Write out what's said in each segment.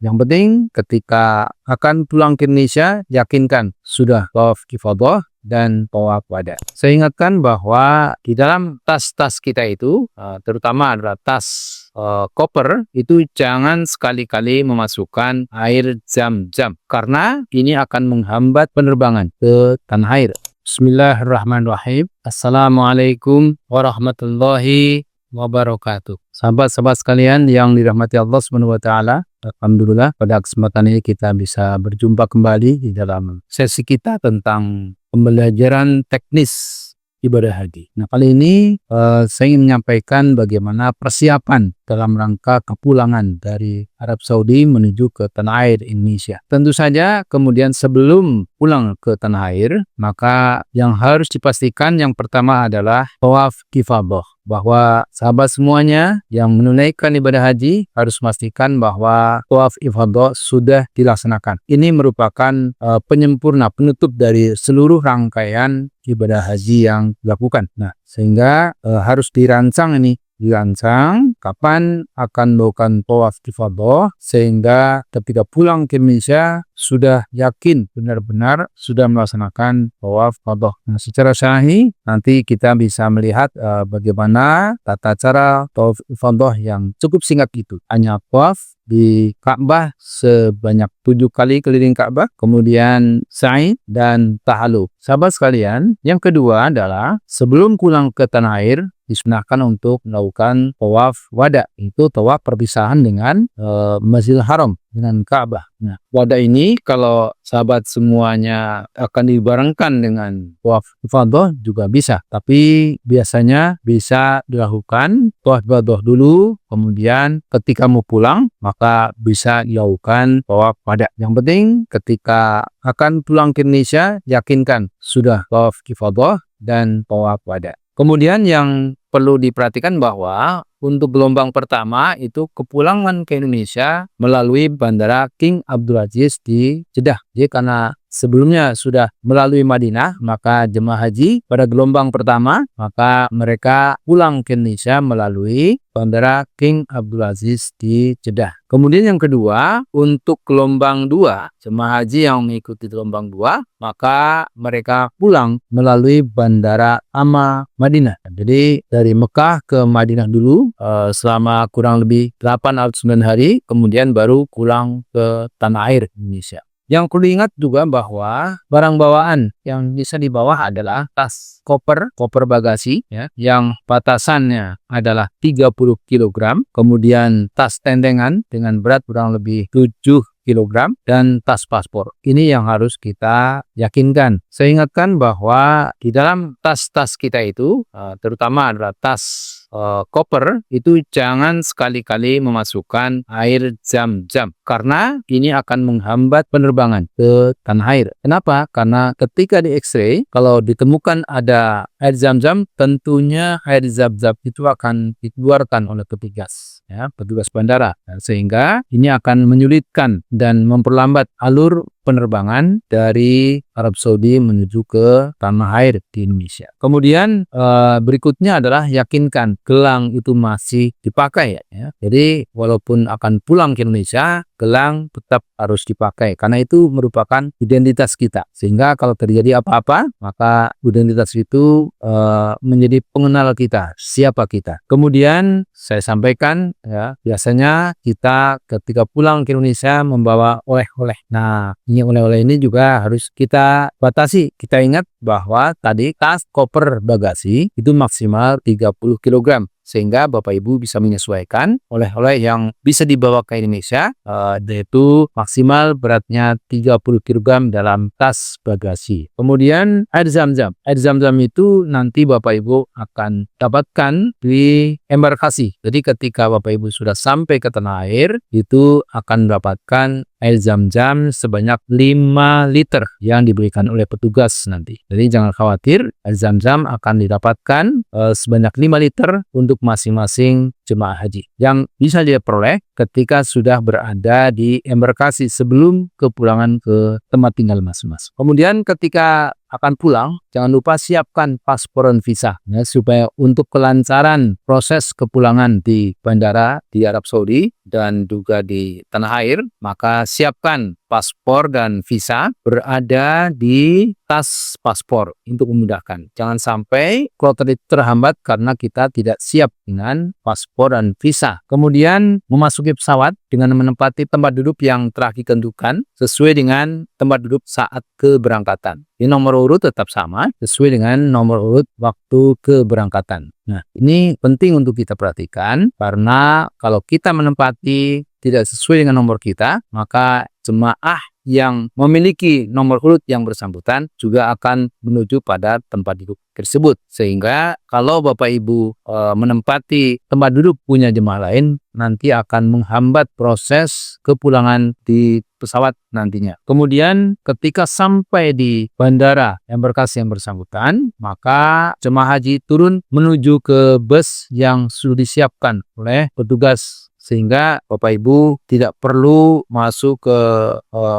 Yang penting ketika akan pulang ke Indonesia, yakinkan sudah tawaf ifadah dan tawaf wada. Saya ingatkan bahwa di dalam tas-tas kita itu, terutama adalah tas koper, itu jangan sekali-kali memasukkan air zam-zam karena ini akan menghambat penerbangan ke tanah air. Bismillahirrahmanirrahim. Assalamualaikum warahmatullahi wabarakatuh. Sahabat-sahabat sekalian yang dirahmati Allah Subhanahu wa taala, alhamdulillah pada kesempatan ini kita bisa berjumpa kembali di dalam sesi kita tentang pembelajaran teknis ibadah haji. Nah, kali ini saya ingin menyampaikan bagaimana persiapan dalam rangka kepulangan dari Arab Saudi menuju ke tanah air Indonesia. Tentu saja kemudian sebelum pulang ke tanah air, maka yang harus dipastikan yang pertama adalah tawaf ifadah. Bahwa sahabat semuanya yang menunaikan ibadah haji harus memastikan bahwa tawaf ifadah sudah dilaksanakan. Ini merupakan penyempurna, penutup dari seluruh rangkaian ibadah haji yang dilakukan. Nah, sehingga harus dirancang kapan akan melakukan tawaf ifadah sehingga ketika pulang ke Indonesia sudah yakin benar-benar sudah melaksanakan tawaf ifadah. Nah, secara syar'i nanti kita bisa melihat bagaimana tata cara tawaf ifadah yang cukup singkat itu. Hanya tawaf di Ka'bah sebanyak 7 kali keliling Ka'bah, kemudian sa'i dan tahallul. Sahabat sekalian, yang kedua adalah sebelum pulang ke tanah air disunahkan untuk melakukan tawaf wada. Itu tawaf perpisahan dengan Masjidil Haram, dengan Ka'bah. Nah, wada ini kalau sahabat semuanya akan dibarengkan dengan tawaf ifadah juga bisa. Tapi biasanya bisa dilakukan tawaf ifadah dulu, kemudian ketika mau pulang maka bisa dilakukan tawaf wada. Yang penting ketika akan pulang ke Indonesia, yakinkan sudah tawaf ifadah dan tawaf wada. Kemudian yang perlu diperhatikan bahwa untuk gelombang pertama itu kepulangan ke Indonesia melalui Bandara King Abdul Aziz di Jeddah. Jadi karena sebelumnya sudah melalui Madinah, maka jemaah haji pada gelombang pertama maka mereka pulang ke Indonesia melalui Bandara King Abdul Aziz di Jeddah. Kemudian yang kedua, untuk gelombang 2, jemaah haji yang mengikuti gelombang 2, maka mereka pulang melalui Bandara Amma Madinah. Jadi dari Mekah ke Madinah dulu selama kurang lebih 8 atau 9 hari, kemudian baru pulang ke tanah air Indonesia. Yang perlu diingat juga bahwa barang bawaan yang bisa dibawa adalah tas koper bagasi ya, yang batasannya adalah 30 kg, kemudian tas tendengan dengan berat kurang lebih 7 kg dan tas paspor. Ini yang harus kita yakinkan. Saya ingatkan bahwa di dalam tas-tas kita itu, terutama adalah tas koper, itu jangan sekali-kali memasukkan air zam-zam karena ini akan menghambat penerbangan ke tanah air. Kenapa? Karena ketika di X-ray kalau ditemukan ada air zam-zam, tentunya air zam-zam itu akan dikeluarkan oleh petugas bandara, sehingga ini akan menyulitkan dan memperlambat alur penerbangan dari Arab Saudi menuju ke tanah air di Indonesia. Kemudian berikutnya adalah yakinkan gelang itu masih dipakai ya. Jadi walaupun akan pulang ke Indonesia, gelang tetap harus dipakai karena itu merupakan identitas kita. Sehingga kalau terjadi apa-apa, maka identitas itu menjadi pengenal kita, siapa kita. Kemudian saya sampaikan ya, biasanya kita ketika pulang ke Indonesia membawa oleh-oleh. Nah, ini oleh-oleh ini juga harus kita batasi. Kita ingat bahwa tadi tas koper bagasi itu maksimal 30 kg. Sehingga Bapak Ibu bisa menyesuaikan oleh-oleh yang bisa dibawa ke Indonesia, yaitu maksimal beratnya 30 kg dalam tas bagasi. Kemudian air zam-zam. Air zam-zam itu nanti Bapak Ibu akan dapatkan di embarkasi. Jadi ketika Bapak Ibu sudah sampai ke tanah air, itu akan mendapatkan air zam-zam sebanyak 5 liter yang diberikan oleh petugas nanti. Jadi jangan khawatir, air zam-zam akan didapatkan sebanyak 5 liter untuk masing-masing jemaah haji yang bisa dia peroleh ketika sudah berada di embarkasi sebelum kepulangan ke tempat tinggal masing-masing. Kemudian ketika akan pulang, jangan lupa siapkan paspor dan visa ya, supaya untuk kelancaran proses kepulangan di bandara di Arab Saudi dan juga di tanah air, maka siapkan paspor dan visa berada di tas paspor untuk memudahkan. Jangan sampai kloter itu terhambat karena kita tidak siap dengan paspor dan visa. Kemudian memasuki pesawat dengan menempati tempat duduk yang telah ditentukan sesuai dengan tempat duduk saat keberangkatan. Ini nomor urut tetap sama sesuai dengan nomor urut waktu keberangkatan. Nah, ini penting untuk kita perhatikan karena kalau kita menempati tidak sesuai dengan nomor kita, maka jemaah yang memiliki nomor urut yang bersangkutan juga akan menuju pada tempat duduk tersebut. Sehingga kalau Bapak Ibu menempati tempat duduk punya jemaah lain, nanti akan menghambat proses kepulangan di pesawat nantinya. Kemudian ketika sampai di bandara embarkasi yang bersangkutan, maka jemaah haji turun menuju ke bus yang sudah disiapkan oleh petugas, sehingga Bapak Ibu tidak perlu masuk ke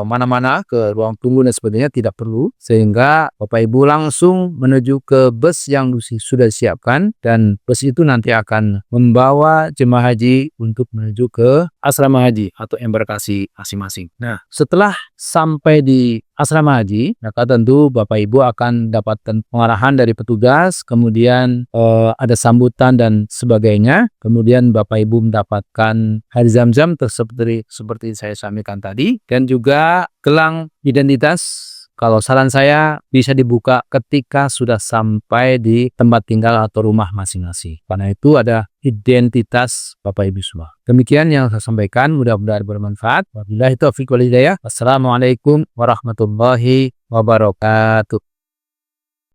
mana-mana, ke ruang tunggu dan sebagainya, tidak perlu. Sehingga Bapak Ibu langsung menuju ke bus yang sudah disiapkan dan bus itu nanti akan membawa jemaah haji untuk menuju ke asrama haji atau embarkasi masing-masing. Nah, setelah sampai di asrama haji, maka tentu Bapak Ibu akan dapatkan pengarahan dari petugas, kemudian ada sambutan dan sebagainya. Kemudian Bapak Ibu mendapatkan air zam-zam seperti saya sampaikan tadi, dan juga gelang identitas. Kalau saran saya bisa dibuka ketika sudah sampai di tempat tinggal atau rumah masing-masing. Karena itu ada identitas Bapak Ibu semua. Demikian yang saya sampaikan, mudah-mudahan bermanfaat. Wabillahi taufiq wal hidayah. Wassalamualaikum warahmatullahi wabarakatuh.